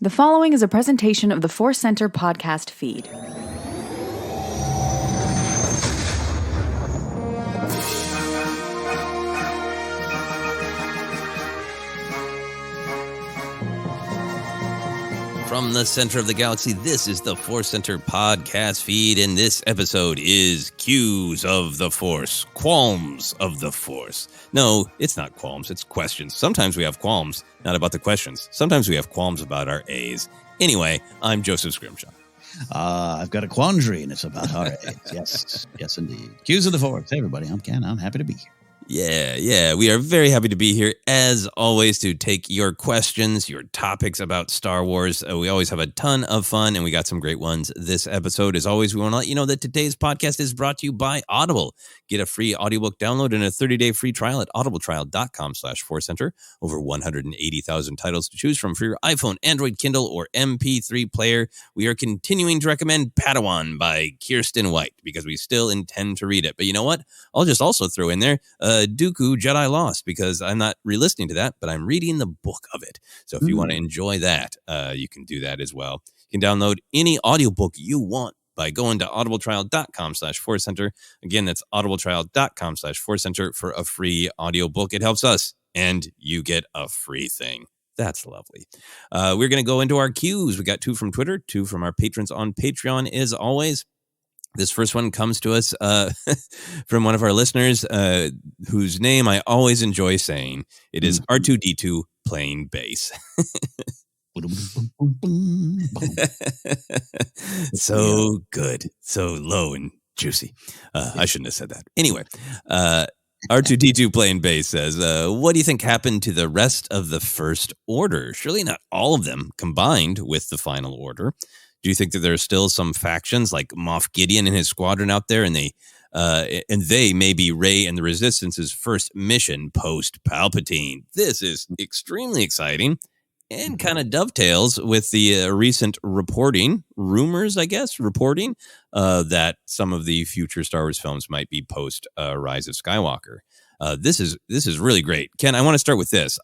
The following is a presentation of the ForceCenter podcast feed. From the center of the galaxy, this is the ForceCenter podcast feed, and this episode is Cues of the Force, Qualms of the Force. No, it's not qualms, it's questions. Sometimes we have qualms, not about the questions. Sometimes we have qualms about our A's. Anyway, I'm Joseph Scrimshaw. I've got a quandary, and it's about our A's. Yes, indeed. Cues of the Force. Hey, everybody, I'm Ken. I'm happy to be here. Yeah. We are very happy to be here, as always, to take your questions, your topics about Star Wars. We always have a ton of fun, and we got some great ones this episode. As always, we want to let you know that today's podcast is brought to you by Audible. Get a free audiobook download and a 30-day free trial at audibletrial.com/ForceCenter. Over 180,000 titles to choose from for your iPhone, Android, Kindle, or MP3 player. We are continuing to recommend Padawan by Kirsten White because we still intend to read it. But you know what? I'll just also throw in there Dooku Jedi Lost, because I'm not re-listening to that, but I'm reading the book of it. So if you want to enjoy that, you can do that as well. You can download any audiobook you want by going to audibletrial.com/ForceCenter. Again, that's audibletrial.com/ForceCenter for a free audiobook. It helps us, and you get a free thing. That's lovely. We're going to go into our cues. We got 2 from Twitter, 2 from our patrons on Patreon, as always. This first one comes to us from one of our listeners, whose name I always enjoy saying. It is R2D2 playing bass. So good. So low and juicy. I shouldn't have said that. Anyway, R2D2 playing bass says, what do you think happened to the rest of the First Order? Surely not all of them combined with the Final Order. Do you think that there are still some factions like Moff Gideon and his squadron out there, and they may be Rey and the Resistance's first mission post-Palpatine? This is extremely exciting and kind of dovetails with the recent rumors, that some of the future Star Wars films might be post-Rise of Skywalker. This is really great. Ken, I want to start with this.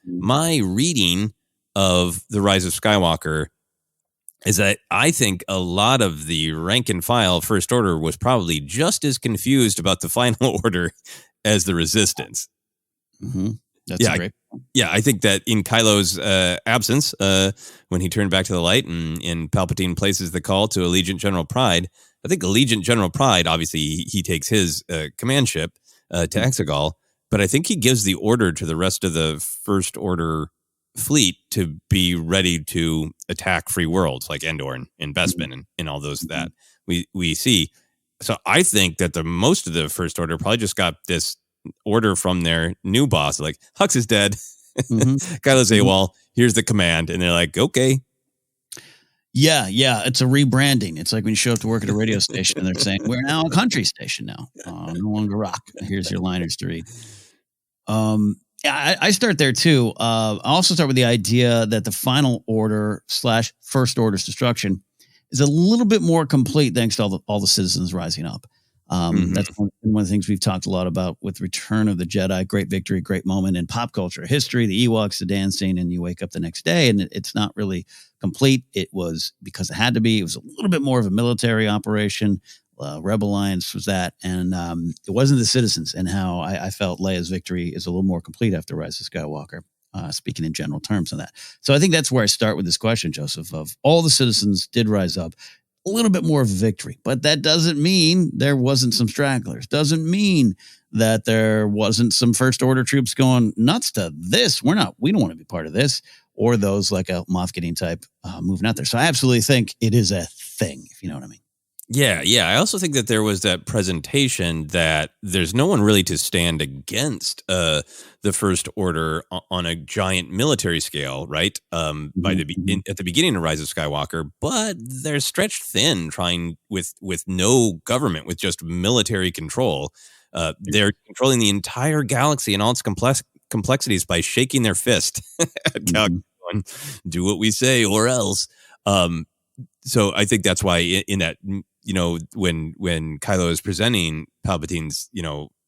My reading of the Rise of Skywalker is that I think a lot of the rank and file First Order was probably just as confused about the Final Order as the Resistance. Mm-hmm. That's great. Yeah, I think that in Kylo's absence, when he turned back to the light and Palpatine places the call to Allegiant General Pride, I think Allegiant General Pride, obviously he takes his command ship to Exegol, but I think he gives the order to the rest of the First Order fleet to be ready to attack free worlds like Endor and Bespin and all those that we see. So I think that the most of the First Order probably just got this order from their new boss, like Hux is dead. Kylo's AWOL, here's the command. And they're like, okay. Yeah. It's a rebranding. It's like when you show up to work at a radio station and they're saying, we're now a country station now. No longer rock. Here's your liners to read. Yeah, I start there too. I also start with the idea that the Final Order / First Order's destruction is a little bit more complete thanks to all the citizens rising up. That's one of the things we've talked a lot about with Return of the Jedi. Great victory, great moment in pop culture history. The Ewoks, the dancing, and you wake up the next day and it's not really complete. It was because it had to be. It was a little bit more of a military operation. Rebel Alliance was that, and it wasn't the citizens, and how I felt Leia's victory is a little more complete after Rise of Skywalker, speaking in general terms on that. So I think that's where I start with this question, Joseph, of all the citizens did rise up, a little bit more of a victory, but that doesn't mean there wasn't some stragglers, doesn't mean that there wasn't some First Order troops going nuts to this. We don't want to be part of this, or those like a Moff Gideon type moving out there. So I absolutely think it is a thing, if you know what I mean. Yeah. I also think that there was that presentation that there's no one really to stand against the First Order on a giant military scale, right? At the beginning of Rise of Skywalker, but they're stretched thin, trying with no government, with just military control. They're controlling the entire galaxy and all its complexities by shaking their fist at Cal, do what we say or else. So I think that's why in that, when Kylo is presenting Palpatine's,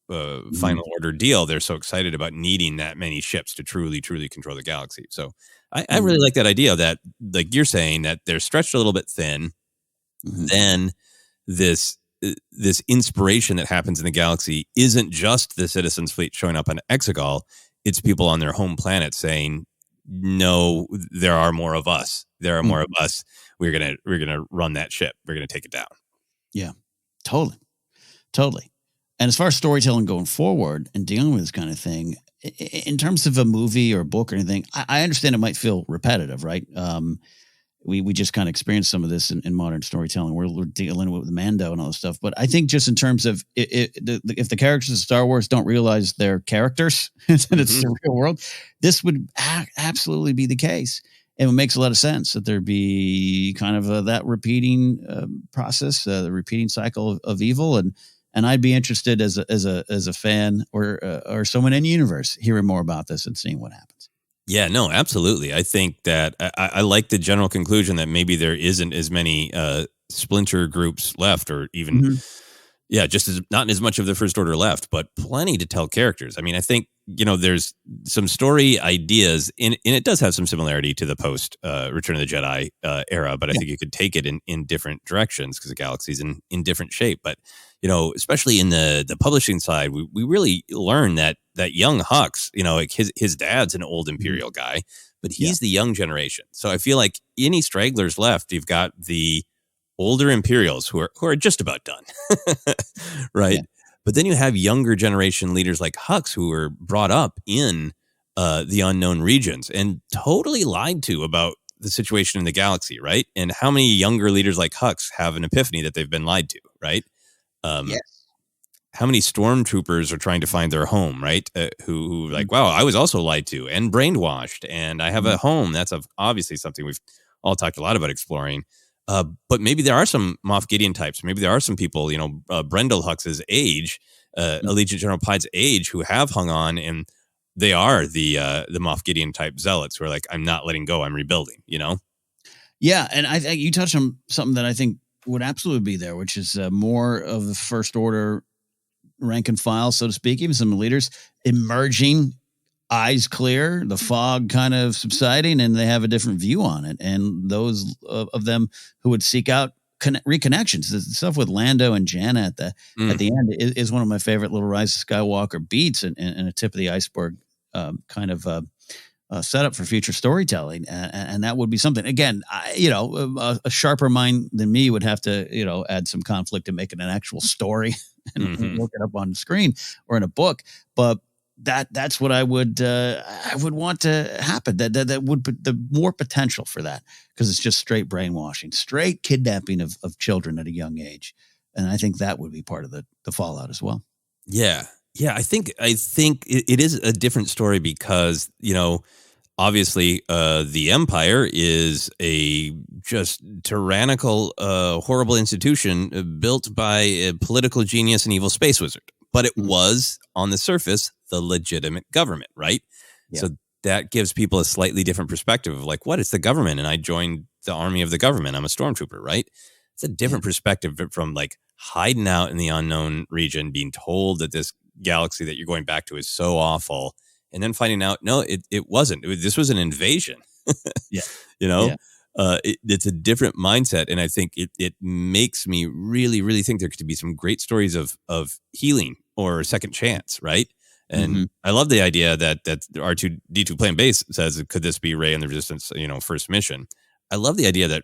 Final Order deal, they're so excited about needing that many ships to truly control the galaxy. So I really like that idea that, like you're saying, that they're stretched a little bit thin. Then this inspiration that happens in the galaxy isn't just the Citizens fleet showing up on Exegol. It's people on their home planet saying, no, there are more of us. There are more of us. We're gonna run that ship. We're gonna take it down. Yeah, totally. And as far as storytelling going forward and dealing with this kind of thing, in terms of a movie or a book or anything, I understand it might feel repetitive, right? We just kind of experienced some of this in modern storytelling. We're dealing with Mando and all this stuff. But I think just in terms of if the characters of Star Wars don't realize they're characters and it's the real world, this would absolutely be the case. And it makes a lot of sense that there'd be kind of that repeating process, the repeating cycle of evil. And I'd be interested as a fan or someone in the universe hearing more about this and seeing what happens. Yeah, no, absolutely. I think that I like the general conclusion that maybe there isn't as many splinter groups left, or even, just not as much of the First Order left, but plenty to tell characters. I mean, I think, there's some story ideas, and it does have some similarity to the post Return of the Jedi era, but I think you could take it in different directions because the galaxy's in different shape. But, especially in the publishing side, we really learn that young Hux, like his dad's an old Imperial guy, but he's the young generation. So I feel like any stragglers left, you've got the older Imperials who are just about done, right? Yeah. But then you have younger generation leaders like Hux who were brought up in the unknown regions and totally lied to about the situation in the galaxy, right? And how many younger leaders like Hux have an epiphany that they've been lied to, right? Yes. How many stormtroopers are trying to find their home, right? Who like, wow, I was also lied to and brainwashed, and I have a home. That's obviously something we've all talked a lot about exploring. But maybe there are some Moff Gideon types. Maybe there are some people, Brendel Hux's age, Allegiant General Pide's age, who have hung on, and they are the Moff Gideon type zealots who are like, I'm not letting go. I'm rebuilding, Yeah, and I think you touched on something that I think would absolutely be there, which is more of the First Order rank and file, so to speak, even some leaders emerging, eyes clear, the fog kind of subsiding, and they have a different view on it. And those of them who would seek out reconnections, the stuff with Lando and Janna at the end is one of my favorite little Rise of Skywalker beats and a tip of the iceberg kind of setup for future storytelling. And that would be something, again, a sharper mind than me would have to, add some conflict and make it an actual story and look it up on the screen or in a book. But that's what I would want to happen. That would put the more potential for that, because it's just straight brainwashing, straight kidnapping of children at a young age. And I think that would be part of the fallout as well. Yeah. I think it is a different story because, obviously the Empire is a just tyrannical, horrible institution built by a political genius and evil space wizard. But it was, on the surface, the legitimate government, right? Yeah. So that gives people a slightly different perspective of like, what? It's the government, and I joined the army of the government. I'm a stormtrooper, right? It's a different perspective from like hiding out in the unknown region, being told that this galaxy that you're going back to is so awful, and then finding out, no, it wasn't. This was an invasion. It's a different mindset, and I think it makes me really, really think there could be some great stories of healing or second chance, right? And I love the idea that R2-D2 Plan Base says, could this be Rey and the Resistance, first mission? I love the idea that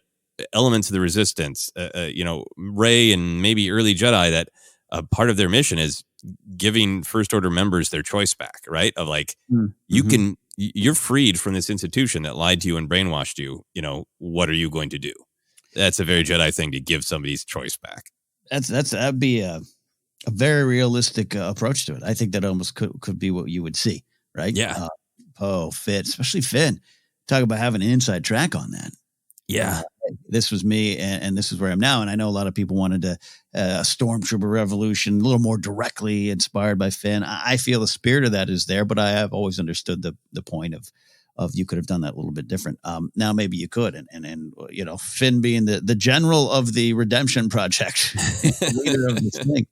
elements of the Resistance, Rey and maybe early Jedi, that part of their mission is giving First Order members their choice back, right? Of like, you're freed from this institution that lied to you and brainwashed you. What are you going to do? That's a very Jedi thing, to give somebody's choice back. That'd be a very realistic approach to it. I think that almost could be what you would see, right? Yeah. Finn, especially Finn. Talk about having an inside track on that. Yeah. This was me, and this is where I'm now. And I know a lot of people wanted a Stormtrooper revolution, a little more directly inspired by Finn. I feel the spirit of that is there, but I have always understood the point of you could have done that a little bit different. Now maybe you could, and Finn being the general of the redemption project, leader of this thing.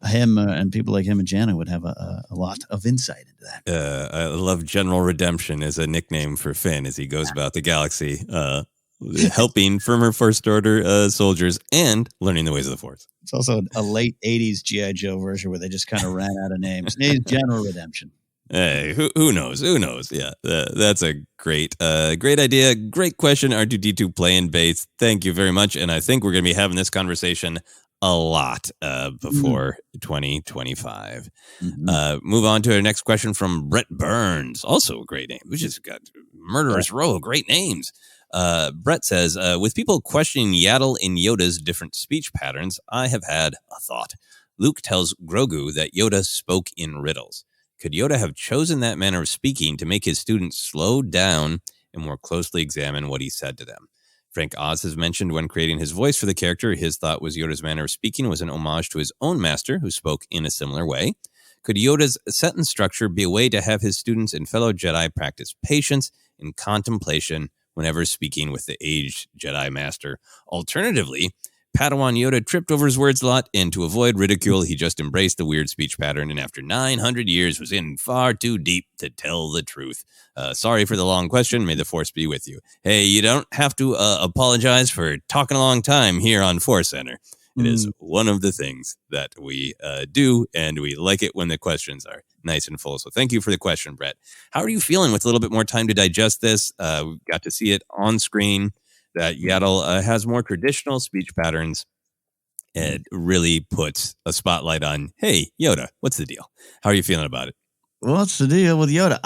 him and people like him and Jana would have a lot of insight into that. I love General Redemption as a nickname for Finn as he goes about the galaxy, helping former First Order soldiers and learning the ways of the Force. It's also a late 80s G.I. Joe version where they just kind of ran out of names. He's General Redemption. Hey, who knows? Who knows? Yeah, that's a great idea. Great question, R2D2 playing base. Thank you very much. And I think we're going to be having this conversation a lot before 2025. Move on to our next question from Brett Burns. Also a great name. We just got Murderous Row. Great names. Brett says, with people questioning Yaddle and Yoda's different speech patterns, I have had a thought. Luke tells Grogu that Yoda spoke in riddles. Could Yoda have chosen that manner of speaking to make his students slow down and more closely examine what he said to them? Frank Oz has mentioned when creating his voice for the character, his thought was Yoda's manner of speaking was an homage to his own master, who spoke in a similar way. Could Yoda's sentence structure be a way to have his students and fellow Jedi practice patience and contemplation whenever speaking with the aged Jedi Master? Alternatively, Padawan Yoda tripped over his words a lot, and to avoid ridicule, he just embraced the weird speech pattern, and after 900 years was in far too deep to tell the truth. Sorry for the long question. May the Force be with you. Hey, you don't have to apologize for talking a long time here on ForceCenter. It is one of the things that we do, and we like it when the questions are nice and full. So thank you for the question, Brett. How are you feeling with a little bit more time to digest this? We got to see it on screen that Yaddle has more traditional speech patterns. It really puts a spotlight on, hey, Yoda, what's the deal? How are you feeling about it? What's the deal with Yoda?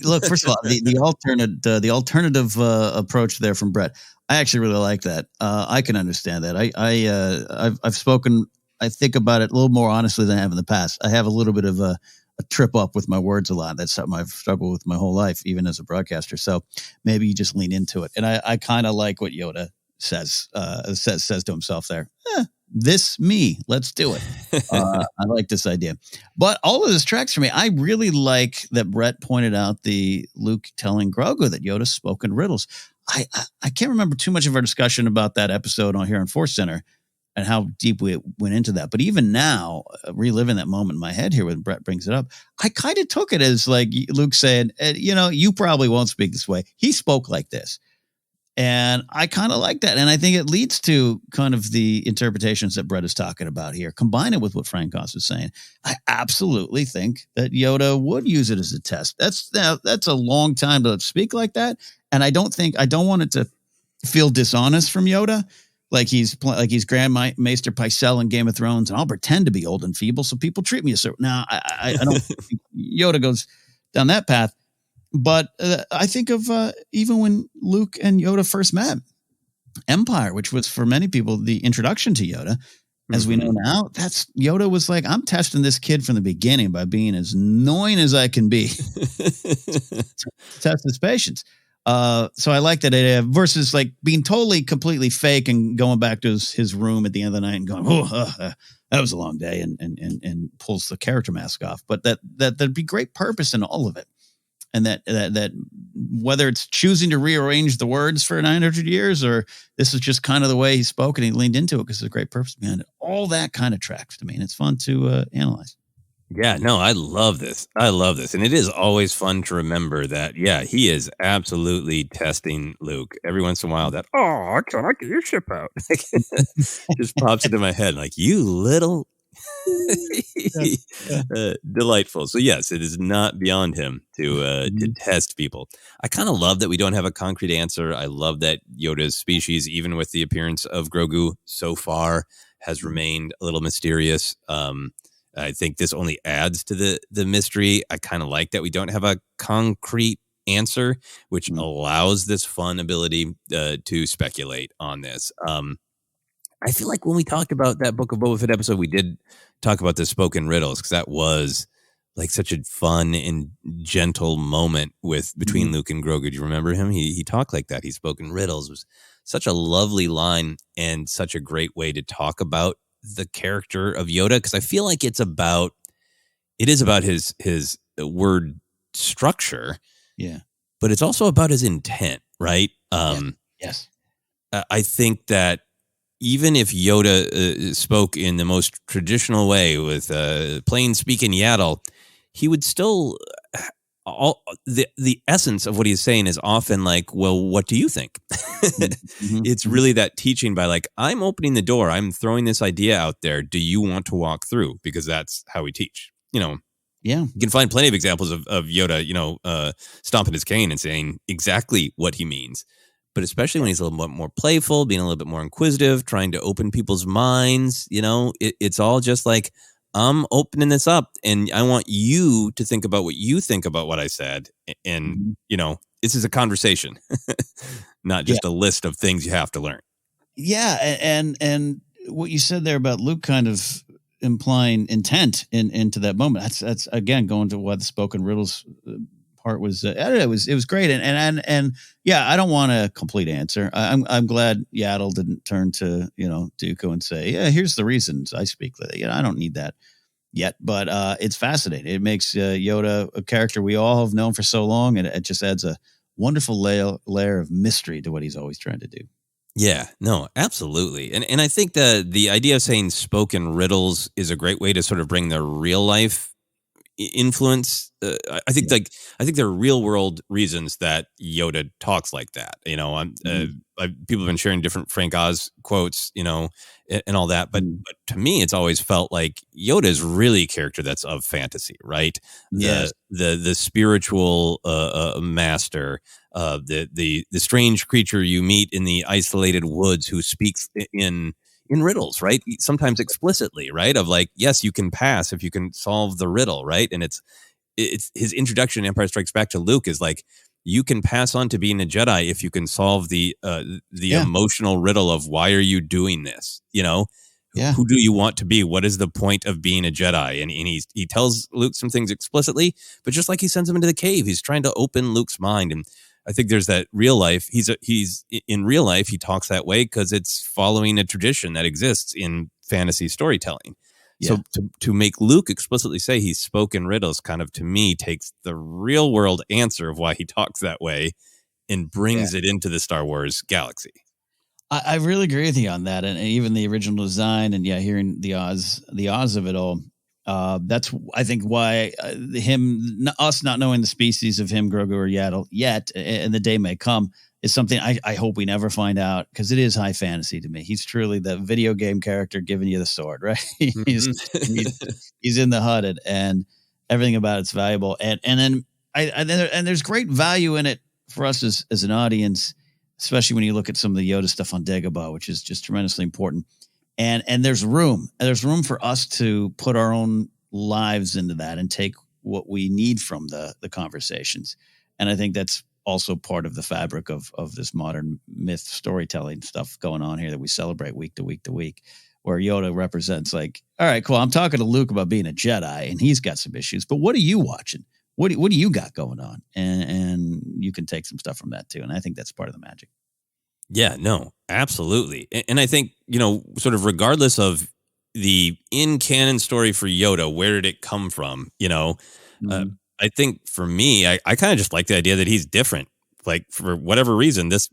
Look, first of all, the alternative approach there from Brett, I actually really like that. I can understand that. I've spoken. I think about it a little more honestly than I have in the past. I have a little bit of a trip up with my words a lot. That's something I've struggled with my whole life, even as a broadcaster. So maybe you just lean into it. And I kind of like what Yoda says to himself there. This me, let's do it. I like this idea. But all of this tracks for me. I really like that Brett pointed out the Luke telling Grogu that Yoda spoke in riddles. I can't remember too much of our discussion about that episode on here on ForceCenter and how deep we went into that. But even now, reliving that moment in my head here when Brett brings it up, I kind of took it as like Luke saying, you probably won't speak this way. He spoke like this. And I kind of like that. And I think it leads to kind of the interpretations that Brett is talking about here. Combine it with what Frank Goss was saying. I absolutely think that Yoda would use it as a test. That's a long time to speak like that. And I don't want it to feel dishonest from Yoda. Like he's Grand Maester Pycelle in Game of Thrones. And I'll pretend to be old and feeble so people treat me a certain. Now, I don't think Yoda goes down that path. But I think of even when Luke and Yoda first met, Empire, which was for many people the introduction to Yoda, as we know now, that's Yoda was like, I'm testing this kid from the beginning by being as annoying as I can be. Test his patience. So I like that idea versus like being totally, completely fake and going back to his room at the end of the night and going, that was a long day and pulls the character mask off. But there'd be great purpose in all of it. And that whether it's choosing to rearrange the words for 900 years or this is just kind of the way he spoke and he leaned into it because there's a great purpose behind it. All that kind of tracks to me, and it's fun to analyze. Yeah, no, I love this. And it is always fun to remember that, yeah, he is absolutely testing Luke. Every once in a while, can I get your ship out? Just pops into my head like, you little... delightful. So yes, it is not beyond him to test people. I kind of love that we don't have a concrete answer. I love that Yoda's species, even with the appearance of Grogu so far, has remained a little mysterious. I think this only adds to the mystery. I kind of like that we don't have a concrete answer, which allows this fun ability to speculate on this. I feel like when we talked about that Book of Boba Fett episode, we did talk about the spoken riddles because that was like such a fun and gentle moment between Luke and Grogu. Do you remember him? He talked like that. He spoke in riddles. It was such a lovely line and such a great way to talk about the character of Yoda because I feel like it is about his word structure. Yeah. But it's also about his intent, right? Yes. I think that even if Yoda spoke in the most traditional way with plain speaking Yaddle, he would still the essence of what he's saying is often like, well, what do you think? Mm-hmm. It's really that teaching by like, I'm opening the door. I'm throwing this idea out there. Do you want to walk through? Because that's how we teach. Yeah. You can find plenty of examples of Yoda, stomping his cane and saying exactly what he means. But especially when he's a little bit more playful, being a little bit more inquisitive, trying to open people's minds, it's all just like, I'm opening this up and I want you to think about what you think about what I said. And, this is a conversation, not just a list of things you have to learn. Yeah. And what you said there about Luke kind of implying intent into that moment. That's again, going to what the spoken riddles part was. I don't know, it was great. And yeah, I don't want a complete answer. I'm glad Yaddle didn't turn to, Dooku and say, yeah, here's the reasons I speak. I don't need that yet, but it's fascinating. It makes Yoda a character we all have known for so long, and it just adds a wonderful layer of mystery to what he's always trying to do. Yeah, no, absolutely. And I think the idea of saying spoken riddles is a great way to sort of bring the real life influence. I think there are real world reasons that Yoda talks like that. People have been sharing different Frank Oz quotes, and all that. But to me, it's always felt like Yoda is really a character that's of fantasy, right? Yes. The spiritual master, the strange creature you meet in the isolated woods who speaks in riddles, right? Sometimes explicitly, right? Of like, yes, you can pass if you can solve the riddle, right? And it's his introduction in Empire Strikes Back to Luke is like, you can pass on to being a Jedi if you can solve the emotional riddle of why are you doing this? Who do you want to be? What is the point of being a Jedi? And he tells Luke some things explicitly, but just like he sends him into the cave, he's trying to open Luke's mind. And I think there's that real life. He's in real life, he talks that way because it's following a tradition that exists in fantasy storytelling. Yeah. So to make Luke explicitly say he's spoken riddles kind of, to me, takes the real world answer of why he talks that way and brings it into the Star Wars galaxy. I really agree with you on that. And even the original design and hearing the Oz of it all. That's, I think, why us not knowing the species of him, Grogu or Yaddle yet, and the day may come, is something I hope we never find out, because it is high fantasy to me. He's truly the video game character giving you the sword, right? he's in the HUD, and everything about it's valuable. And there's great value in it for us as an audience, especially when you look at some of the Yoda stuff on Dagobah, which is just tremendously important. And there's room for us to put our own lives into that and take what we need from the conversations. And I think that's also part of the fabric of this modern myth storytelling stuff going on here that we celebrate week to week to week, where Yoda represents like, all right, cool, I'm talking to Luke about being a Jedi and he's got some issues, but what are you watching? What do you got going on? And you can take some stuff from that too. And I think that's part of the magic. Yeah, no, absolutely. And I think, sort of regardless of the in-canon story for Yoda, where did it come from? I think for me, I kind of just like the idea that he's different. Like, for whatever reason, this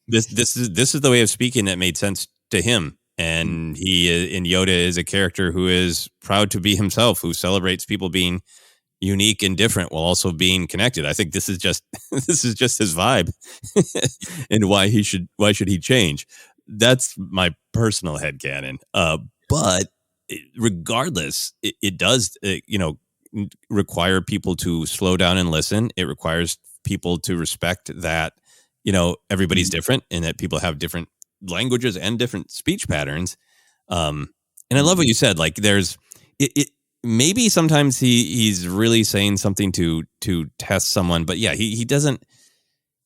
is the way of speaking that made sense to him. And Yoda is a character who is proud to be himself, who celebrates people being unique and different while also being connected. I think this is just his vibe. And why should he change? That's my personal headcanon. But regardless, it does require people to slow down and listen. It requires people to respect that everybody's different and that people have different languages and different speech patterns. And I love what you said. Like, there's it maybe sometimes he's really saying something to test someone, but he doesn't.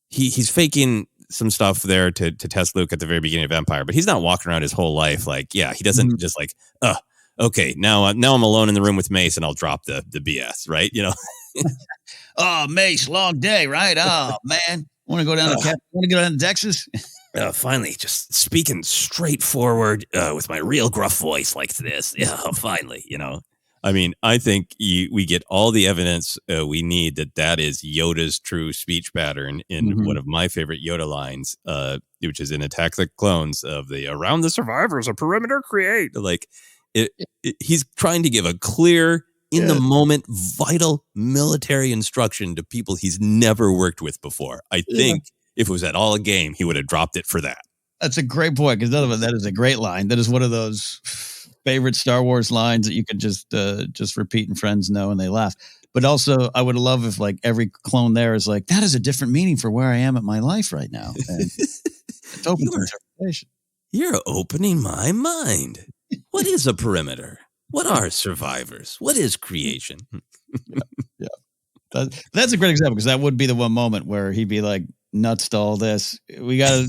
He's faking some stuff there to test Luke at the very beginning of Empire, but he's not walking around his whole life like, he doesn't just like, okay, now I'm alone in the room with Mace and I'll drop the BS, right? Oh, Mace, long day, right? Oh man, want to go down to Texas? Finally, just speaking straightforward with my real gruff voice like this. Yeah, finally, I mean, I think we get all the evidence we need that is Yoda's true speech pattern in one of my favorite Yoda lines, which is in Attack the Clones of the "Around the survivors, a perimeter create." Like, he's trying to give a clear, in the moment, vital military instruction to people he's never worked with before. I think if it was at all a game, he would have dropped it for that. That's a great point, because that is a great line. That is one of those favorite Star Wars lines that you could just repeat and friends know and they laugh. But also, I would love if like every clone there is like, that is a different meaning for where I am at my life right now. And it's open to interpretation. You're opening my mind. What is a perimeter? What are survivors? What is creation? Yeah. That's a great example, because that would be the one moment where he'd be like, nuts to all this. We gotta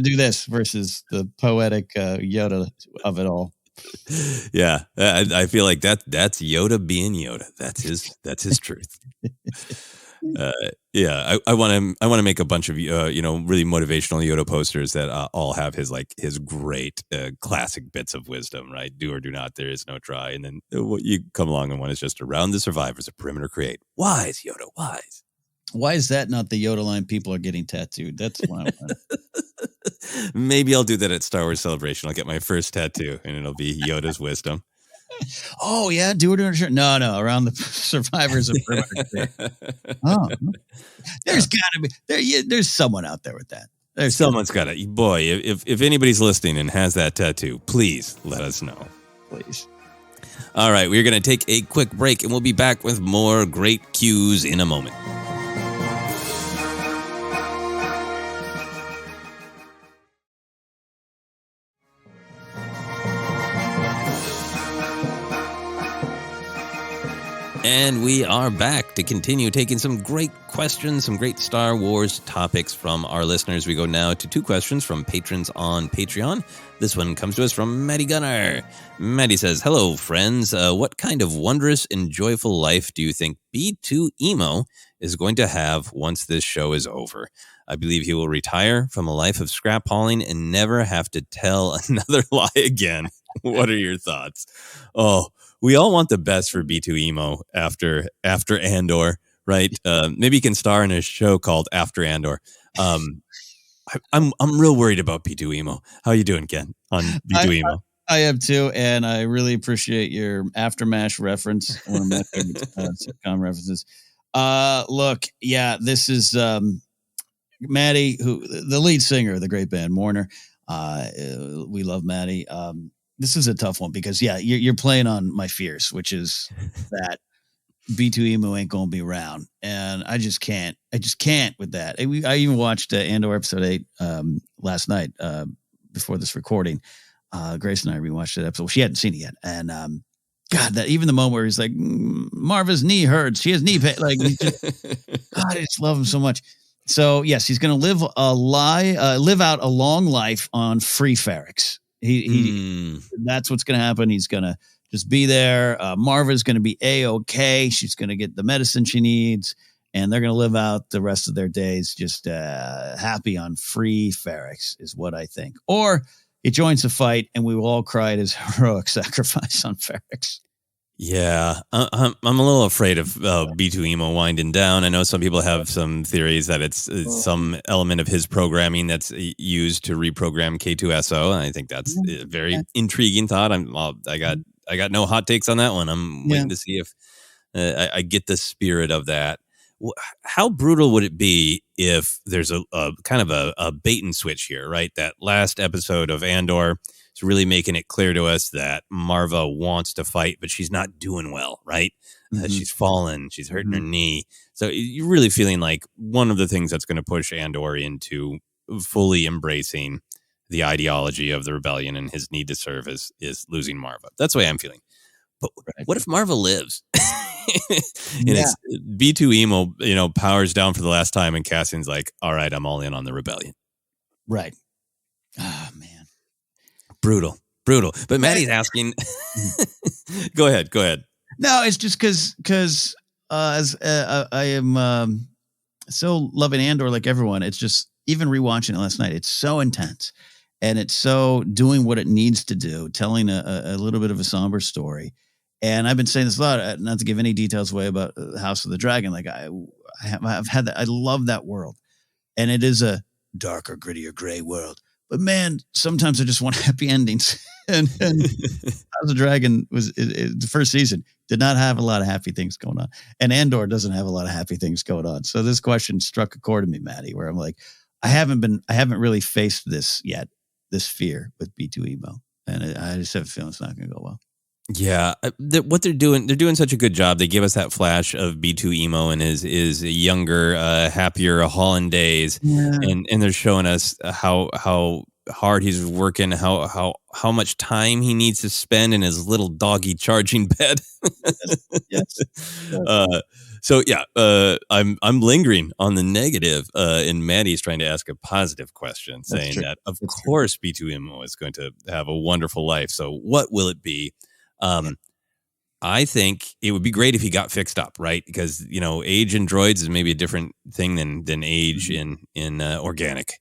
do this, versus the poetic Yoda of it all. Yeah, I feel like that's Yoda being Yoda. That's his truth. Yeah, I want to make a bunch of really motivational Yoda posters that all have his great classic bits of wisdom, right? Do or do not, there is no try. And then what you come along and one is just "Around the survivors, a perimeter create." Wise, Yoda, wise. Why is that not the Yoda line people are getting tattooed? That's why I want. Maybe I'll do that at Star Wars Celebration. I'll get my first tattoo, and it'll be Yoda's wisdom. Oh yeah, do it. No, around the survivors of perimeter. Oh, there's got to be there. Yeah, there's someone out there with that. Someone's got it. Boy, if anybody's listening and has that tattoo, please let us know. Please. All right, we're going to take a quick break, and we'll be back with more great cues in a moment. And we are back to continue taking some great questions, some great Star Wars topics from our listeners. We go now to 2 questions from patrons on Patreon. This one comes to us from Maddie Gunner. Maddie says, "Hello, friends. What kind of wondrous and joyful life do you think B2 Emo is going to have once this show is over? I believe he will retire from a life of scrap hauling and never have to tell another lie again. What are your thoughts?" Oh, we all want the best for B2 Emo after Andor, right? Maybe he can star in a show called After Andor. I'm real worried about B2 Emo. How you doing, Ken, on B2 Emo? I have too, and I really appreciate your Aftermath reference, one of my favorite sitcom references. Look, yeah, this is Maddie, who the lead singer of the great band Mourner. We love Maddie. This is a tough one, because you're playing on my fears, which is that B2 Emo ain't gonna be around, and I just can't with that. I even watched Andor episode 8 last night before this recording. Grace and I rewatched that episode. She hadn't seen it yet, and God, that even the moment where he's like, Marva's knee hurts, she has knee pain, like, God, I just love him so much. So yes, he's gonna live out a long life on free Ferrix. That's what's going to happen. He's going to just be there. Marva's going to be A-okay. She's going to get the medicine she needs, and they're going to live out the rest of their days just happy on free Ferrix, is what I think. Or he joins the fight, and we will all cry at his heroic sacrifice on Ferrix. Yeah, I'm a little afraid of B2 Emo winding down. I know some people have some theories that it's some element of his programming that's used to reprogram K2SO, and I think that's a very intriguing thought. I got no hot takes on that one. I'm waiting to see if I get the spirit of that. How brutal would it be if there's a kind of a bait and switch here, right? That last episode of Andor is really making it clear to us that Marva wants to fight, but she's not doing well, right? She's fallen, she's hurting her knee. So you're really feeling like one of the things that's going to push Andor into fully embracing the ideology of the rebellion and his need to serve is losing Marva. That's the way I'm feeling. But what if Marva lives? And it's B2 Emo, powers down for the last time, and Cassian's like, all right, I'm all in on the rebellion. Right. Oh, man. Brutal. But Maddie's asking. Go ahead. No, it's just because as I am so loving Andor like everyone. It's just, even rewatching it last night, it's so intense, and it's so doing what it needs to do, telling a little bit of a somber story. And I've been saying this a lot, not to give any details away about House of the Dragon. Like I've had that. I love that world, and it is a darker, grittier, gray world. But man, sometimes I just want happy endings. and House of the Dragon was the first season did not have a lot of happy things going on, and Andor doesn't have a lot of happy things going on. So this question struck a chord in me, Maddie, where I'm like, I haven't really faced this yet, this fear with B2 emo, and I just have a feeling it's not going to go well. Yeah, what they're doing such a good job. They give us that flash of B2 emo and his younger, happier Holland days, and they're showing us how hard he's working, how much time he needs to spend in his little doggy charging bed. Yes. So yeah, I'm lingering on the negative, and Maddie's trying to ask a positive question, saying that of course B2 emo is going to have a wonderful life. So what will it be? I think it would be great if he got fixed up, right? Because age in droids is maybe a different thing than age in organics.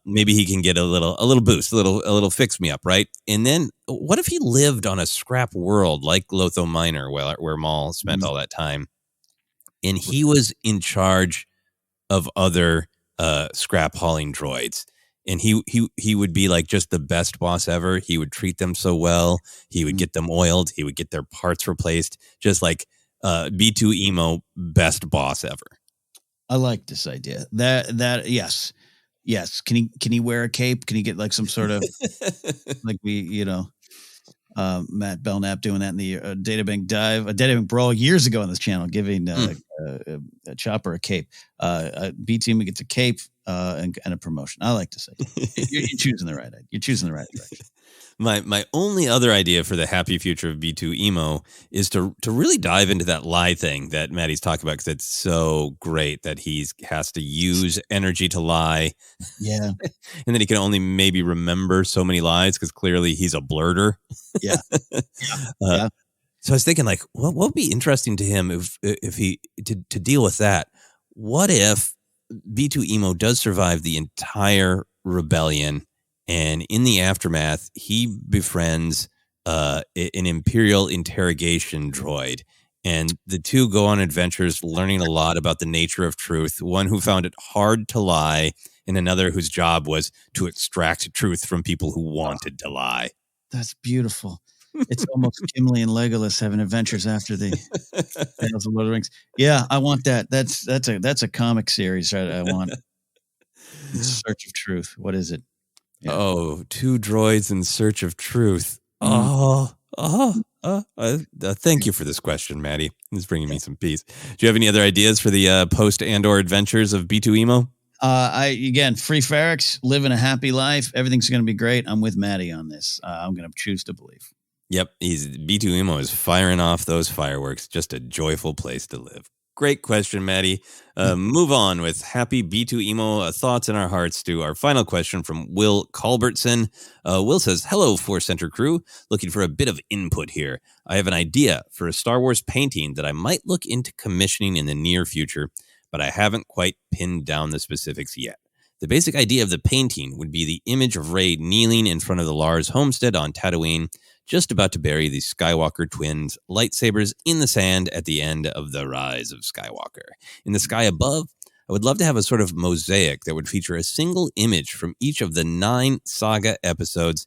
Maybe he can get a little boost, a little fix me up, right? And then what if he lived on a scrap world like Lotho Minor, where Maul spent all that time, and he was in charge of other scrap hauling droids? And he would be like just the best boss ever. He would treat them so well. He would get them oiled. He would get their parts replaced. Just like B2 emo, best boss ever. I like this idea. That yes. Can he wear a cape? Can he get like some sort of like Matt Belknap doing that in the Databank Brawl years ago on this channel, giving a Chopper a cape. B-Team gets a cape and a promotion. I like to say you're choosing the right idea. You're choosing the right direction. My only other idea for the happy future of B2 emo is to really dive into that lie thing that Maddie's talking about, because it's so great that he has to use energy to lie. Yeah. And then he can only maybe remember so many lies because clearly he's a blurter. Yeah. So I was thinking, like, what would be interesting to him if he to deal with that? What if B2 emo does survive the entire rebellion, and in the aftermath, he befriends an Imperial interrogation droid, and the two go on adventures learning a lot about the nature of truth, one who found it hard to lie, and another whose job was to extract truth from people who wanted to lie. That's beautiful. It's almost Gimli and Legolas having adventures after the Tales of Lord of the Rings. Yeah, I want that. That's a comic series, right? I want In Search of Truth. What is it? Yeah. Oh, two droids in search of truth. Thank you for this question, Maddie. It's bringing me some peace. Do you have any other ideas for the post Andor adventures of B2 emo? Free Ferrex, living a happy life. Everything's going to be great. I'm with Maddie on this. I'm going to choose to believe. Yep, B2 emo is firing off those fireworks. Just a joyful place to live. Great question, Maddie. Move on with happy B2 emo thoughts in our hearts to our final question from Will Culbertson. Will says, hello, ForceCenter crew. Looking for a bit of input here. I have an idea for a Star Wars painting that I might look into commissioning in the near future, but I haven't quite pinned down the specifics yet. The basic idea of the painting would be the image of Rey kneeling in front of the Lars homestead on Tatooine, just about to bury the Skywalker twins' lightsabers in the sand at the end of The Rise of Skywalker. In the sky above, I would love to have a sort of mosaic that would feature a single image from each of the 9 saga episodes,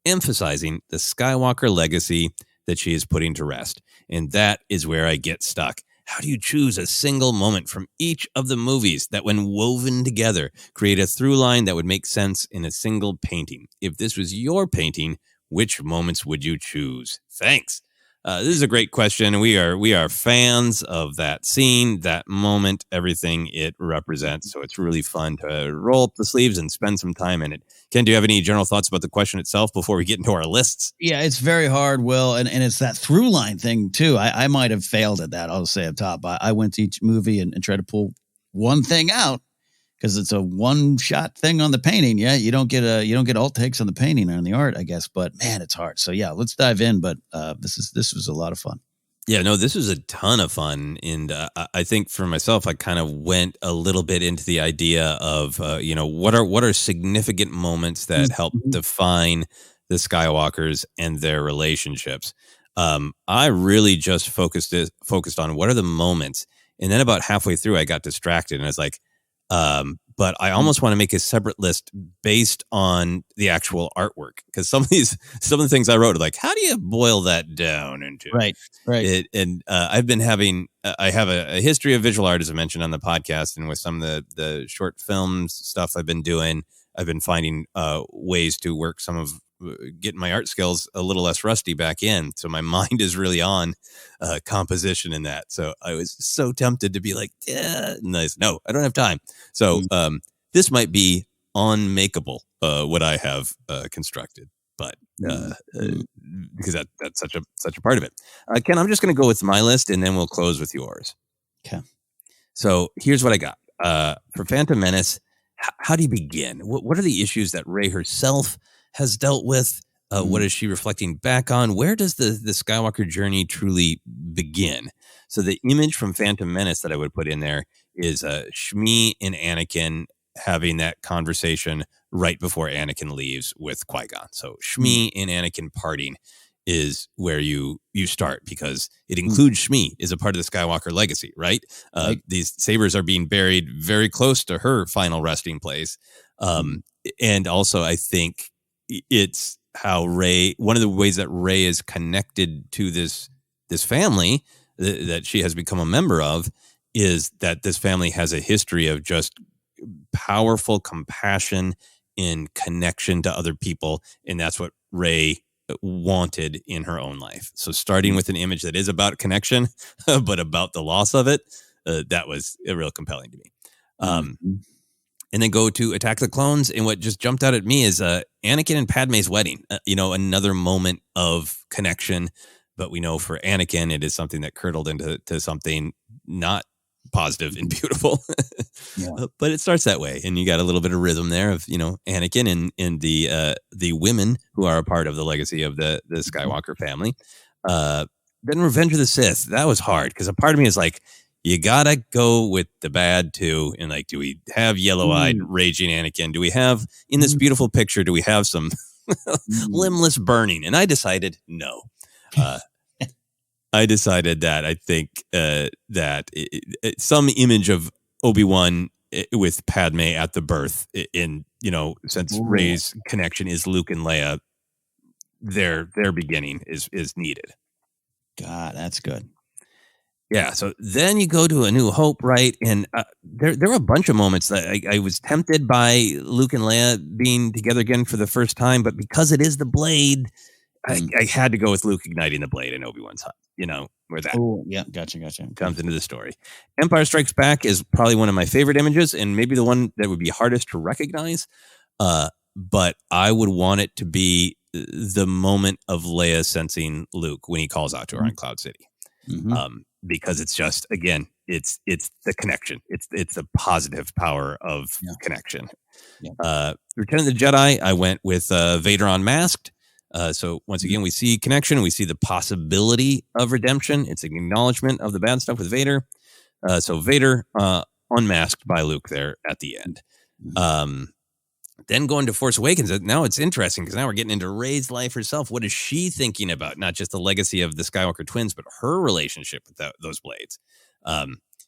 emphasizing the Skywalker legacy that she is putting to rest. And that is where I get stuck. How do you choose a single moment from each of the movies that, when woven together, create a through line that would make sense in a single painting? If this was your painting, which moments would you choose? Thanks. This is a great question. We are fans of that scene, that moment, everything it represents. So it's really fun to roll up the sleeves and spend some time in it. Ken, do you have any general thoughts about the question itself before we get into our lists? Yeah, it's very hard, Will. And it's that through line thing, too. I might have failed at that. I'll say up top. I went to each movie and tried to pull one thing out, because it's a one-shot thing on the painting. Yeah, you don't get alt takes on the painting or on the art, I guess. But man, it's hard. So yeah, let's dive in. But this was a lot of fun. Yeah, no, this was a ton of fun, and I think for myself, I kind of went a little bit into the idea of what are significant moments that help define the Skywalkers and their relationships. I really just focused on what are the moments, and then about halfway through, I got distracted, and I was like, but I almost want to make a separate list based on the actual artwork, because some of the things I wrote are like, how do you boil that down into Right. it? And I've been having I have a history of visual art, as I mentioned on the podcast, and with some of the short films stuff I've been doing, I've been finding ways to work some of getting my art skills a little less rusty back in. So my mind is really on composition in that. So I was so tempted to be like, yeah, nice. No, I don't have time. So this might be unmakeable, what I have constructed, but because that's such a part of it. Ken, I'm just going to go with my list, and then we'll close with yours. Okay. So here's what I got for Phantom Menace. How do you begin? What are the issues that Rey herself has dealt with? What is she reflecting back on? Where does the Skywalker journey truly begin? So the image from Phantom Menace that I would put in there is Shmi and Anakin having that conversation right before Anakin leaves with Qui-Gon. So Shmi and Anakin parting is where you start, because it includes Shmi as a part of the Skywalker legacy, right? These sabers are being buried very close to her final resting place. And also, I think it's how Rey, one of the ways that Rey is connected to this family that she has become a member of, is that this family has a history of just powerful compassion and connection to other people. And that's what Rey wanted in her own life. So starting with an image that is about connection, but about the loss of it, that was real compelling to me. And then go to Attack the Clones. And what just jumped out at me is Anakin and Padme's wedding, another moment of connection. But we know for Anakin, it is something that curdled into something not positive and beautiful. But it starts that way. And you got a little bit of rhythm there of, Anakin and the women who are a part of the legacy of the Skywalker family. Then Revenge of the Sith. That was hard, because a part of me is like, you gotta go with the bad too. And like, do we have yellow-eyed raging Anakin? Do we have, in this beautiful picture, do we have some limbless burning? And I decided no. I decided that I think that some image of Obi-Wan with Padme at the birth, since Rey's connection is Luke and Leia, their beginning is needed. God, that's good. Yeah, so then you go to A New Hope, right? And there were a bunch of moments that I was tempted by Luke and Leia being together again for the first time, but because it is the blade, I had to go with Luke igniting the blade in Obi-Wan's hut, where that gotcha. comes into the story. Empire Strikes Back is probably one of my favorite images, and maybe the one that would be hardest to recognize, but I would want it to be the moment of Leia sensing Luke when he calls out to her on Cloud City. Because it's just, again, it's the connection. It's the positive power of connection. Return of the Jedi, I went with Vader Unmasked. So once again, we see connection. We see the possibility of redemption. It's an acknowledgement of the bad stuff with Vader. So Vader unmasked by Luke there at the end. Then going to Force Awakens, now it's interesting, because now we're getting into Rey's life herself. What is she thinking about? Not just the legacy of the Skywalker twins, but her relationship with those blades.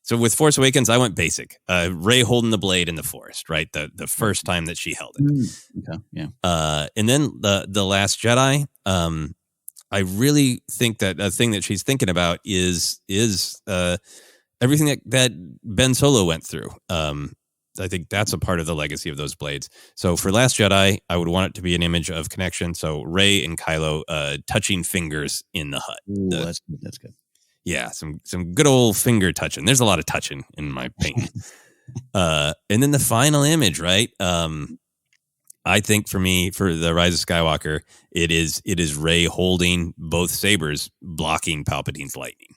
So with Force Awakens, I went basic. Rey holding the blade in the forest, right? The first time that she held it. Okay, yeah. And then the Last Jedi. I really think that a thing that she's thinking about is everything that Ben Solo went through. I think that's a part of the legacy of those blades. So for Last Jedi, I would want it to be an image of connection. So Rey and Kylo touching fingers in the hut. Ooh, that's good. Yeah, some good old finger touching. There's a lot of touching in my opinion. And then the final image, right? I think for me, for the Rise of Skywalker, it is Rey holding both sabers, blocking Palpatine's lightning.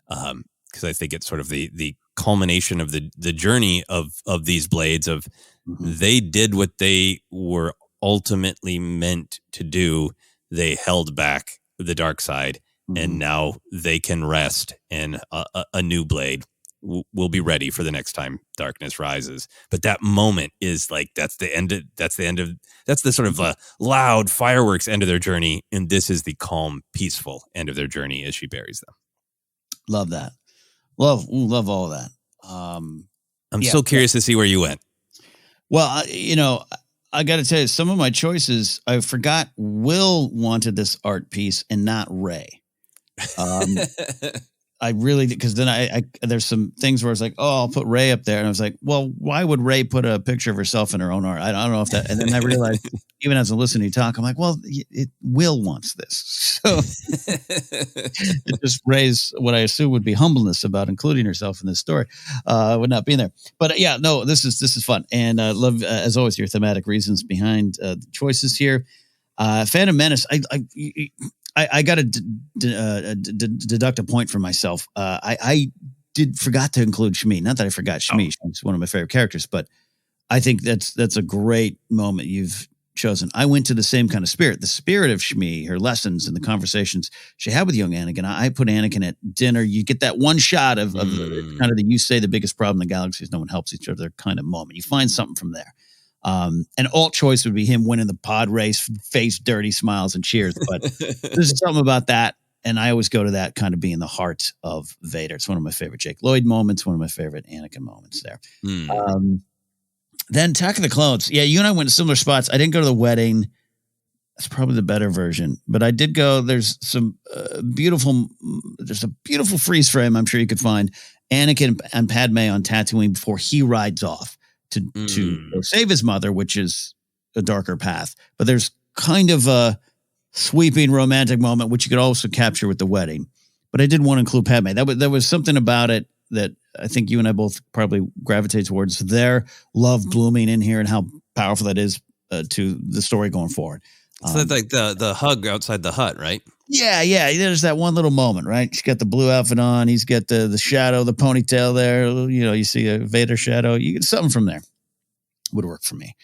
Because I think it's sort of the culmination of the journey of these blades of they did what they were ultimately meant to do. They held back the dark side, and now they can rest in a new blade we'll be ready for the next time darkness rises. But that moment is like, that's the sort of loud fireworks end of their journey. And this is the calm, peaceful end of their journey as she buries them. Love that. Love all of that. I'm so curious to see where you went. Well, I got to tell you, some of my choices, I forgot Will wanted this art piece and not Ray. I really, because then I there's some things where I was like, oh, I'll put Ray up there. And I was like, well, why would Ray put a picture of herself in her own art? I don't know if that, and then I realized, even as I'm listening to you talk, I'm like, well, Will wants this. So it just raised what I assume would be humbleness about including herself in this story, would not be in there. But this is fun. And I love, as always, your thematic reasons behind the choices here. Phantom Menace, I got to deduct a point for myself. I forgot to include Shmi. Not that I forgot Shmi. She's one of my favorite characters, but I think that's a great moment you've chosen. I went to the same kind of spirit, the spirit of Shmi, her lessons and the conversations she had with young Anakin. I put Anakin at dinner. You get that one shot of kind of you say the biggest problem in the galaxy is no one helps each other kind of moment. You find something from there. An alt choice would be him winning the pod race, face dirty smiles and cheers. But there's something about that. And I always go to that kind of being the heart of Vader. It's one of my favorite Jake Lloyd moments, one of my favorite Anakin moments there. Then Attack of the Clones. Yeah, you and I went to similar spots. I didn't go to the wedding. That's probably the better version. But I did go. There's some beautiful freeze frame I'm sure you could find. Anakin and Padme on Tatooine before he rides off to save his mother, which is a darker path. But there's kind of a sweeping romantic moment, which you could also capture with the wedding. But I did want to include Padme. There was something about it that I think you and I both probably gravitate towards their love blooming in here and how powerful that is to the story going forward. So that's like the hug outside the hut, right? Yeah. There's that one little moment, right? She's got the blue outfit on. He's got the shadow, the ponytail there. You see a Vader shadow. You get something from there. Would work for me.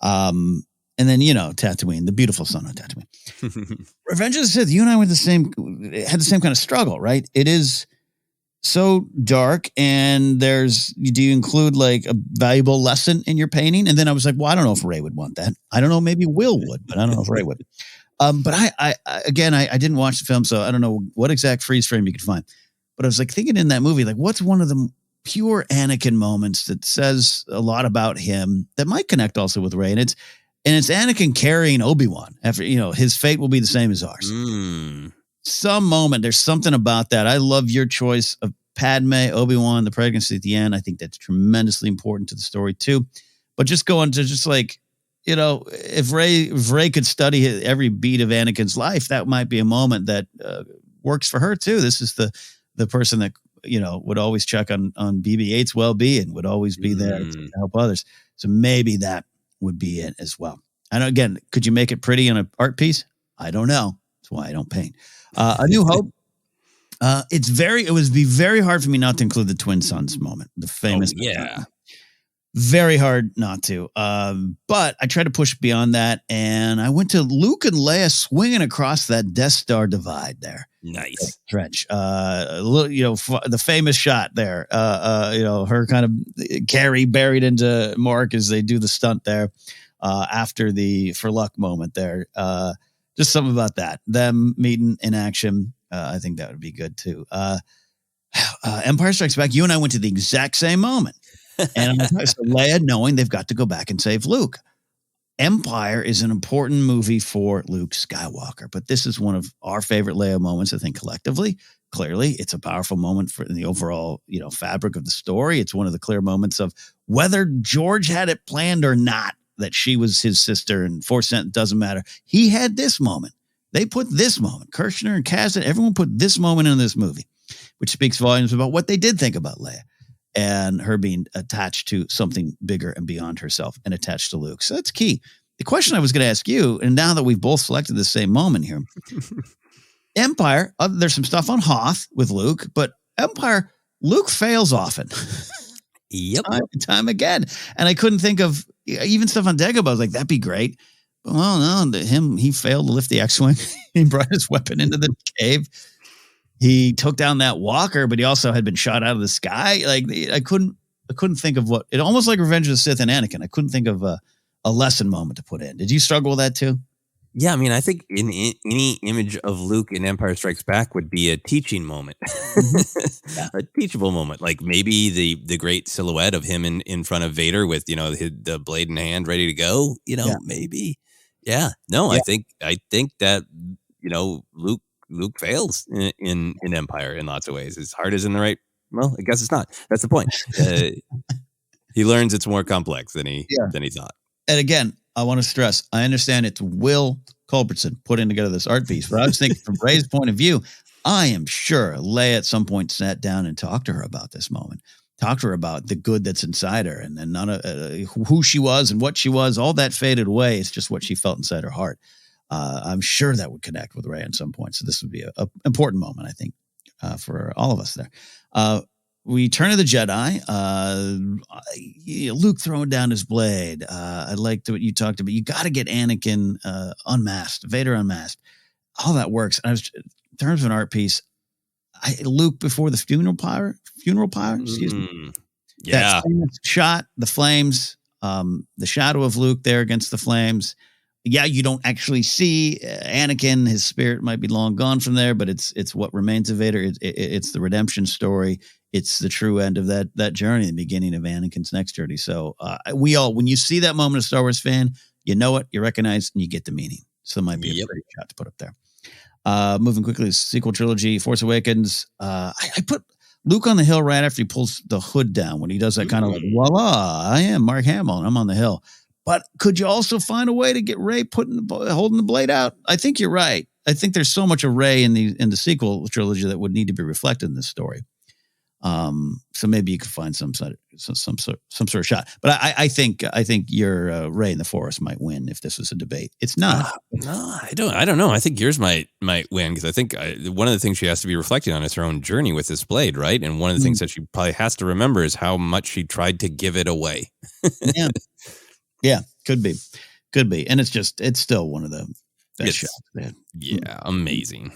And then, Tatooine, the beautiful sun on Tatooine. Revenge of the Sith, you and I had the same kind of struggle, right? It is so dark, and do you include like a valuable lesson in your painting? And then I was like, well, I don't know if Ray would want that. I don't know, maybe Will would, but I don't know if Ray would. But I didn't watch the film, so I don't know what exact freeze frame you could find. But I was like thinking in that movie, like what's one of the pure Anakin moments that says a lot about him that might connect also with Ray? And it's Anakin carrying Obi-Wan after, his fate will be the same as ours. Some moment, there's something about that. I love your choice of Padme, Obi-Wan, the pregnancy at the end. I think that's tremendously important to the story too. But just going to just like, if Ray could study every beat of Anakin's life, that might be a moment that works for her too. This is the person that, would always check on BB-8's well-being, would always be there to help others. So maybe that would be it as well. And again, could you make it pretty in an art piece? I don't know. That's why I don't paint. A New Hope. It would be very hard for me not to include the twin sons moment, the famous. Oh, yeah. Very hard not to. But I tried to push beyond that, and I went to Luke and Leia swinging across that Death Star divide there. Nice trench. The famous shot there. Her kind of Carrie buried into Mark as they do the stunt there. After the for luck moment there. Just something about that. Them meeting in action. I think that would be good too. Empire Strikes Back. You and I went to the exact same moment. And so Leia knowing they've got to go back and save Luke. Empire is an important movie for Luke Skywalker, but this is one of our favorite Leia moments, I think, collectively. Clearly, it's a powerful moment for the overall, fabric of the story. It's one of the clear moments of whether George had it planned or not, that she was his sister and ForceCenter doesn't matter. He had this moment. They put this moment. Kirshner and Kasdan, everyone put this moment in this movie, which speaks volumes about what they did think about Leia and her being attached to something bigger and beyond herself and attached to Luke. So that's key. The question I was going to ask you, and now that we've both selected the same moment here, Empire, there's some stuff on Hoth with Luke, but Empire, Luke fails often. Yep. Time again. And I couldn't think of even stuff on Dagobah. I was like, that'd be great. But, well, no, he failed to lift the X-Wing. He brought his weapon into the cave. he took down that walker, but he also had been shot out of the sky. Like I couldn't think of what it almost like Revenge of the Sith and Anakin. I couldn't think of a lesson moment to put in. Did you struggle with that too? Yeah, I mean, I think in any image of Luke in Empire Strikes Back would be a teaching moment, a teachable moment, like maybe the great silhouette of him in front of Vader with the blade in hand, ready to go. Maybe. Yeah. No, Yeah. I think that Luke fails in Empire in lots of ways. His heart is in the right. Well, I guess it's not. That's the point. He learns it's more complex than he thought. And again, I want to stress, I understand it's Will Culbertson putting together this art piece, but I was thinking from Rey's point of view, I am sure Leia at some point sat down and talked to her about this moment, talked to her about the good that's inside her, and then none of who she was and what she was, all that faded away. It's just what she felt inside her heart. I'm sure that would connect with Rey at some point. So this would be an important moment, I think, for all of us there. Return of the Jedi, Luke throwing down his blade. I liked what you talked about. You got to get Anakin unmasked, Vader unmasked. All that works. And in terms of an art piece, Luke before the funeral pyre, excuse me. Yeah. That famous shot, the flames, the shadow of Luke there against the flames. Yeah, you don't actually see Anakin. His spirit might be long gone from there, but it's what remains of Vader. It's the redemption story. It's the true end of that journey, the beginning of Anakin's next journey. So when you see that moment, a Star Wars fan, you know it, you recognize, and you get the meaning. So it might be a pretty shot to put up there. Moving quickly, sequel trilogy, Force Awakens. I put Luke on the hill right after he pulls the hood down when he does that kind of like, voila, I am Mark Hamill and I'm on the hill. But could you also find a way to get Rey holding the blade out? I think you're right. I think there's so much of Rey in the sequel trilogy that would need to be reflected in this story. So maybe you could find some sort of shot. But I think your Rey in the Force might win if this was a debate. It's not. No, I don't know. I think yours might win because I think one of the things she has to be reflecting on is her own journey with this blade, right? And one of the things that she probably has to remember is how much she tried to give it away. Yeah, could be, and it's still one of the best shots. Yeah, amazing.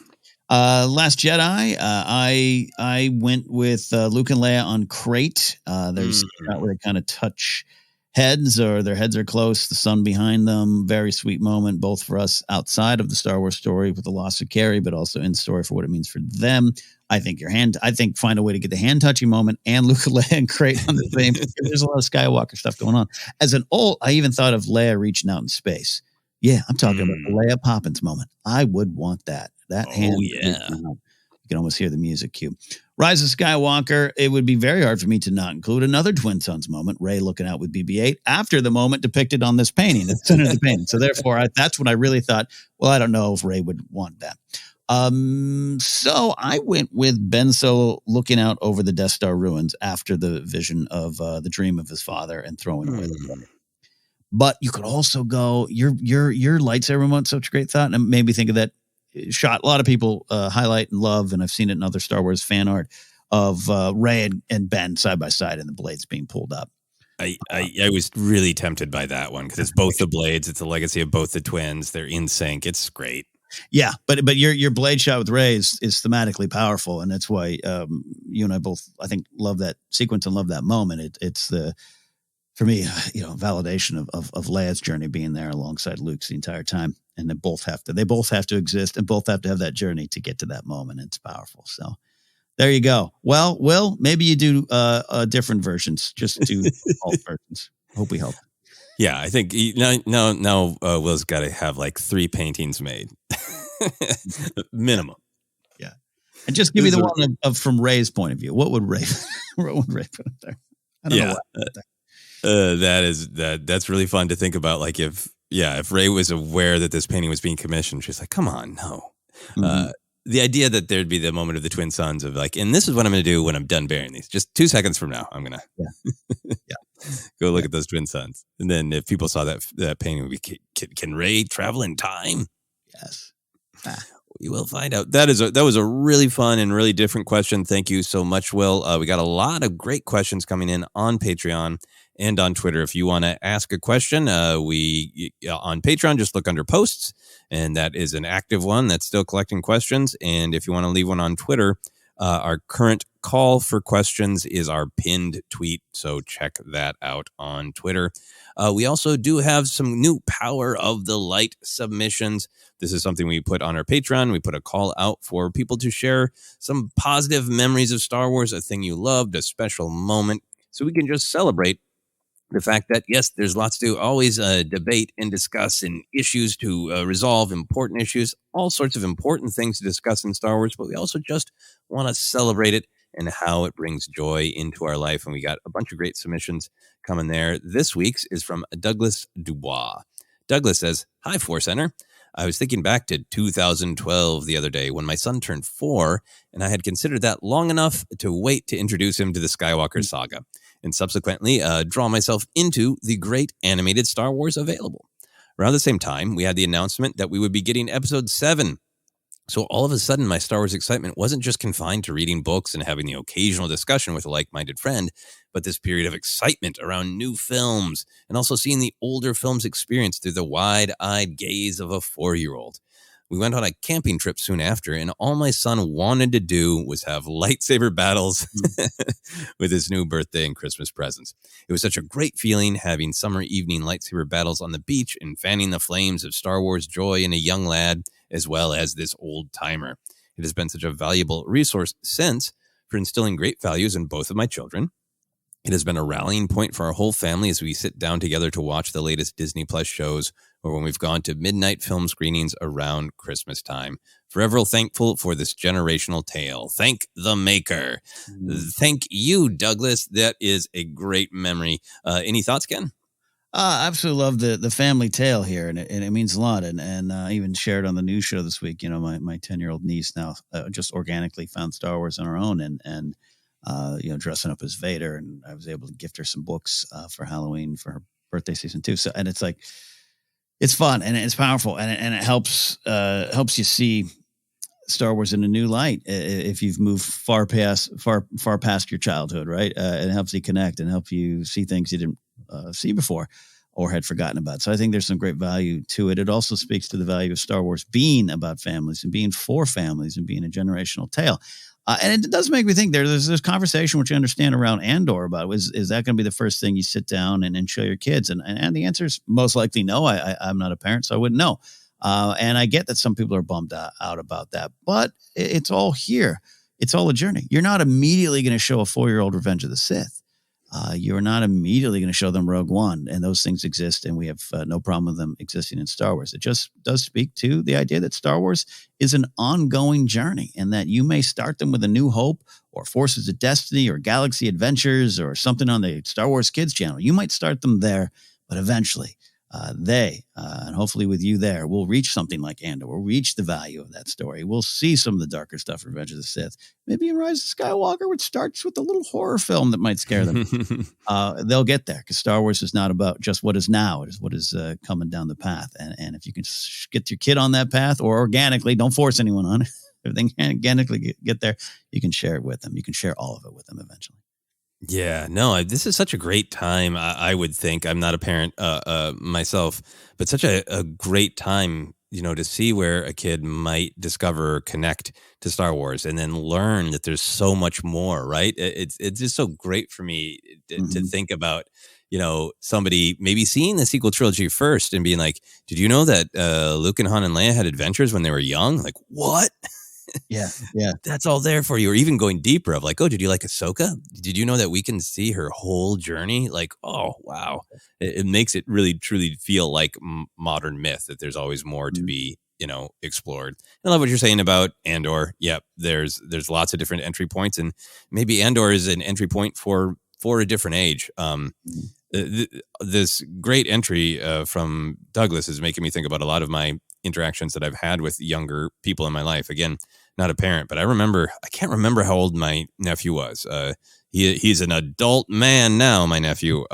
Last Jedi, I went with Luke and Leia on Crate. There's a shot where they kind of touch heads, or their heads are close, the sun behind them. Very sweet moment, both for us outside of the Star Wars story with the loss of Carrie, but also in story for what it means for them. I think find a way to get the hand touching moment and Luke and Leia and Crate on the same. There's a lot of Skywalker stuff going on. I even thought of Leia reaching out in space. Yeah, I'm talking about the Leia Poppins moment. I would want that. Hand. Yeah. You can almost hear the music cue. Rise of Skywalker. It would be very hard for me to not include another Twin Sons moment. Rey looking out with BB-8 after the moment depicted on this painting, the center of the painting. So therefore, that's when I really thought, well, I don't know if Rey would want that. So I went with Ben Solo looking out over the Death Star ruins after the vision of the dream of his father and throwing away the blade. But you could also go your lightsaber moment. Such a great thought, and it made me think of that shot. A lot of people highlight and love, and I've seen it in other Star Wars fan art of Rey and Ben side by side, and the blades being pulled up. I was really tempted by that one because it's both the blades. It's a legacy of both the twins. They're in sync. It's great. Yeah, but your blade shot with Rey is thematically powerful, and that's why you and I both, I think, love that sequence and love that moment. It's the, for me, validation of Leia's journey being there alongside Luke's the entire time, and they both have to exist and both have to have that journey to get to that moment. It's powerful. So there you go. Well, Will, maybe you do different versions. Just do alt versions. Hope we help. Yeah, I think now Will's got to have like 3 paintings made. Minimum. Yeah. And just give me the one of from Rey's point of view. What would Rey put up there? I don't know what that's really fun to think about. Like if Rey was aware that this painting was being commissioned, she's like, come on, no. The idea that there'd be the moment of the Twin Sons of like, and this is what I'm going to do when I'm done burying these. Just 2 seconds from now, I'm going to go look at those Twin Sons. And then if people saw that painting, would be, can Rey travel in time? Yes. We will find out. That was a really fun and really different question. Thank you so much, Will. We got a lot of great questions coming in on Patreon. and on Twitter. If you want to ask a question, we on Patreon, just look under posts, and that is an active one that's still collecting questions. And if you want to leave one on Twitter, our current call for questions is our pinned tweet, so check that out on Twitter. We also do have some new Power of the Light submissions. This is something we put on our Patreon. We put a call out for people to share some positive memories of Star Wars, a thing you loved, a special moment, so we can just celebrate the fact that, yes, there's lots to always debate and discuss, and issues to resolve, important issues, all sorts of important things to discuss in Star Wars, but we also just want to celebrate it and how it brings joy into our life. And we got a bunch of great submissions coming there. This week's is from Douglas Dubois. Douglas says, "Hi, ForceCenter. I was thinking back to 2012 the other day when my son turned 4, and I had considered that long enough to wait to introduce him to the Skywalker Saga, and subsequently draw myself into the great animated Star Wars available. Around the same time, we had the announcement that we would be getting Episode 7. So all of a sudden, my Star Wars excitement wasn't just confined to reading books and having the occasional discussion with a like-minded friend, but this period of excitement around new films, and also seeing the older films experienced through the wide-eyed gaze of a 4-year-old. We went on a camping trip soon after, and all my son wanted to do was have lightsaber battles with his new birthday and Christmas presents. It was such a great feeling having summer evening lightsaber battles on the beach and fanning the flames of Star Wars joy in a young lad, as well as this old timer. It has been such a valuable resource since for instilling great values in both of my children. It has been a rallying point for our whole family as we sit down together to watch the latest Disney Plus shows, or when we've gone to midnight film screenings around Christmas time. Forever thankful for this generational tale. Thank the maker." Thank you, Douglas. That is a great memory. Any thoughts, Ken? I absolutely love the family tale here, and it means a lot. And I even shared on the news show this week. My 10-year-old niece now just organically found Star Wars on her own, and dressing up as Vader, and I was able to gift her some books for Halloween for her birthday season too. So, and it's like, it's fun and it's powerful, and it helps you see Star Wars in a new light if you've moved far past your childhood, right? It helps you connect and help you see things you didn't see before or had forgotten about. So I think there's some great value to it. It also speaks to the value of Star Wars being about families and being for families and being a generational tale. And it does make me think there's this conversation, which I understand, around Andor about is that going to be the first thing you sit down and show your kids? And the answer is most likely no. I'm not a parent, so I wouldn't know. And I get that some people are bummed out about that, but it's all here. It's all a journey. You're not immediately going to show a 4-year-old Revenge of the Sith. You're not immediately going to show them Rogue One, and those things exist, and we have no problem with them existing in Star Wars. It just does speak to the idea that Star Wars is an ongoing journey, and that you may start them with A New Hope or Forces of Destiny or Galaxy Adventures or something on the Star Wars Kids channel. You might start them there, but eventually and hopefully with you there, we'll reach something like Andor. We'll reach the value of that story. We'll see some of the darker stuff in Revenge of the Sith. Maybe in Rise of Skywalker, which starts with a little horror film that might scare them. They'll get there, because Star Wars is not about just what is now. It is what is coming down the path. And if you can get your kid on that path, or organically, don't force anyone on it. If they can organically get there, you can share it with them. You can share all of it with them eventually. Yeah, no, this is such a great time. I would think, I'm not a parent myself, but such a great time, to see where a kid might discover or connect to Star Wars and then learn that there's so much more, right? It's just so great for me to think about, somebody maybe seeing the sequel trilogy first and being like, did you know that Luke and Han and Leia had adventures when they were young? Like, what? Yeah. That's all there for you. Or even going deeper of like, oh, did you like Ahsoka? Did you know that we can see her whole journey? Like, oh, wow. It makes it really, truly feel like modern myth, that there's always more to be, explored. I love what you're saying about Andor. Yep. There's lots of different entry points, and maybe Andor is an entry point for a different age. This great entry from Douglas is making me think about a lot of my interactions that I've had with younger people in my life. Again, not a parent, but I can't remember how old my nephew was. He's an adult man now, my nephew.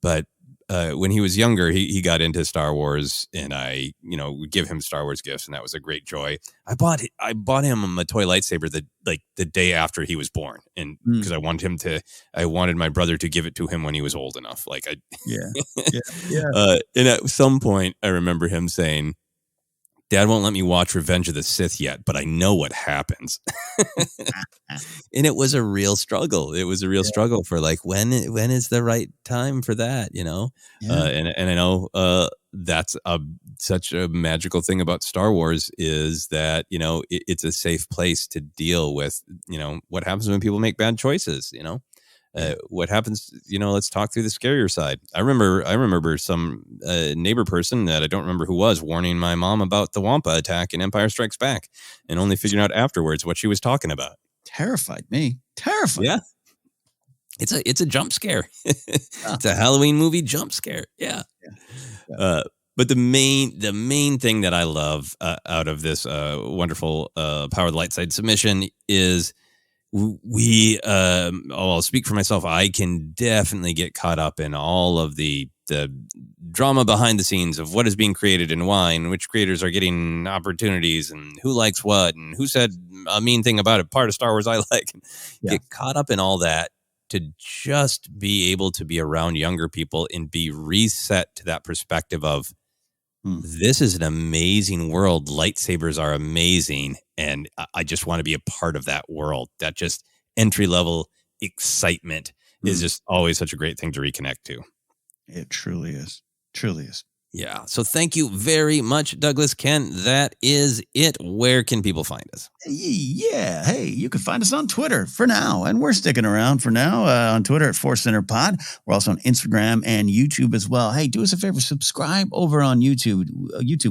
But when he was younger, he got into Star Wars, and I, would give him Star Wars gifts, and that was a great joy. I bought him a toy lightsaber the day after he was born, and because I wanted my brother to give it to him when he was old enough. And at some point, I remember him saying, "Dad won't let me watch Revenge of the Sith yet, but I know what happens." And it was a real struggle. It was a real struggle for when is the right time for that, And I know that's such a magical thing about Star Wars is that, it's a safe place to deal with, what happens when people make bad choices, what happens, let's talk through the scarier side. I remember some neighbor person that I don't remember who was warning my mom about the Wampa attack in Empire Strikes Back, and only figuring out afterwards what she was talking about. Terrified me. Yeah. It's a jump scare. It's a Halloween movie jump scare. Yeah. But the main thing that I love out of this wonderful Power of the Light Side submission is I'll speak for myself. I can definitely get caught up in all of the drama behind the scenes of what is being created and why, and which creators are getting opportunities and who likes what and who said a mean thing about it. Part of Star Wars I like. Get caught up in all that to just be able to be around younger people and be reset to that perspective of this is an amazing world. Lightsabers are amazing. And I just want to be a part of that world. That just entry level excitement is just always such a great thing to reconnect to. It truly is. Truly is. Yeah. So thank you very much, Douglas. Ken, that is it. Where can people find us? Yeah. Hey, you can find us on Twitter for now. And we're sticking around for now on Twitter at ForceCenter Pod. We're also on Instagram and YouTube as well. Hey, do us a favor. Subscribe over on YouTube.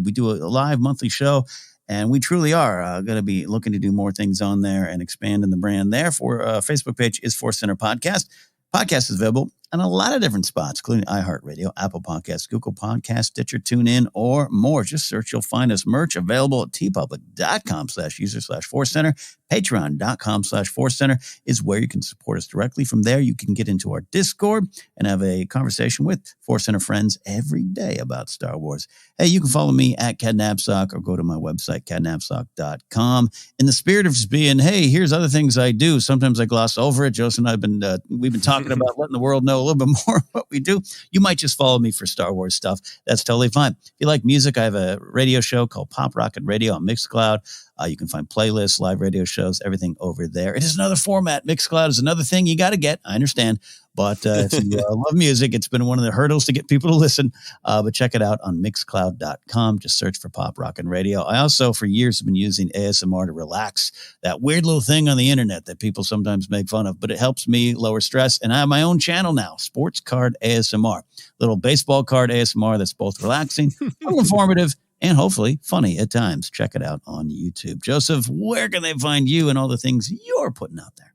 We do a live monthly show. And we truly are going to be looking to do more things on there and expanding the brand there. For Facebook page is ForceCenter Podcast. Podcast is available on a lot of different spots, including iHeartRadio, Apple Podcasts, Google Podcasts, Stitcher, TuneIn, or more. Just search. You'll find us merch available at tpublic.com/user/ForceCenter. Patreon.com/ForceCenter is where you can support us directly. From there, you can get into our Discord and have a conversation with ForceCenter friends every day about Star Wars. Hey, you can follow me at Napzok or go to my website, Napzok.com. In the spirit of just being, hey, here's other things I do. Sometimes I gloss over it. Joseph and I we've been talking about letting the world know a little bit more what we do. You might just follow me for Star Wars stuff. That's totally fine. If you like music, I have a radio show called Pop Rocket Radio on Mixcloud. You can find playlists, live radio shows, everything over there. It is another format. Mixcloud is another thing you got to get. I understand. But if you love music, it's been one of the hurdles to get people to listen. But check it out on Mixcloud.com. Just search for Pop Rockin' Radio. I also, for years, have been using ASMR to relax. That weird little thing on the internet that people sometimes make fun of. But it helps me lower stress. And I have my own channel now, Sports Card ASMR. Little baseball card ASMR that's both relaxing, informative, and hopefully funny at times. Check it out on YouTube. Joseph, where can they find you and all the things you're putting out there?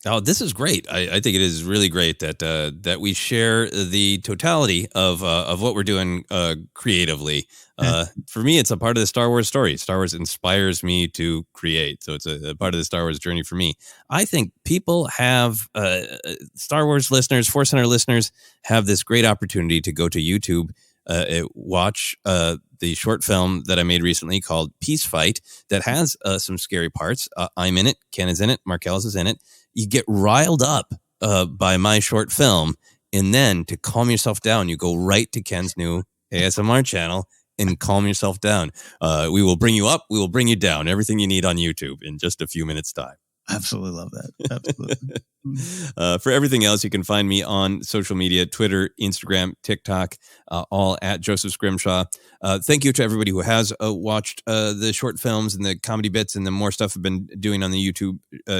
Oh, this is great. I think it is really great that we share the totality of what we're doing creatively. For me, it's a part of the Star Wars story. Star Wars inspires me to create. So it's a part of the Star Wars journey for me. I think people have, Star Wars listeners, Force Center listeners, have this great opportunity to go to YouTube, watch the short film that I made recently called Peace Fight that has some scary parts. I'm in it. Ken is in it. Markellis is in it. You get riled up by my short film, and then to calm yourself down, you go right to Ken's new ASMR channel and calm yourself down. We will bring you up. We will bring you down. Everything you need on YouTube in just a few minutes' time. Absolutely love that. Absolutely. For everything else, you can find me on social media, Twitter, Instagram, TikTok, all at Joseph Scrimshaw. Thank you to everybody who has watched the short films and the comedy bits and the more stuff I've been doing on the YouTube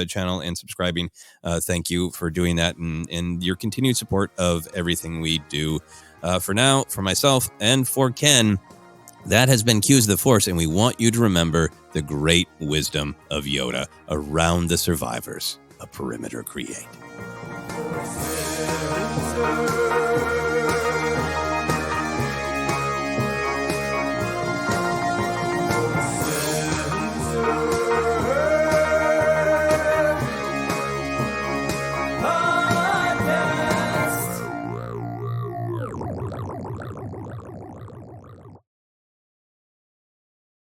channel and subscribing. Thank you for doing that and your continued support of everything we do. For now, for myself and for Ken, that has been Cues of the Force, and we want you to remember the great wisdom of Yoda. Around the survivors, a perimeter create.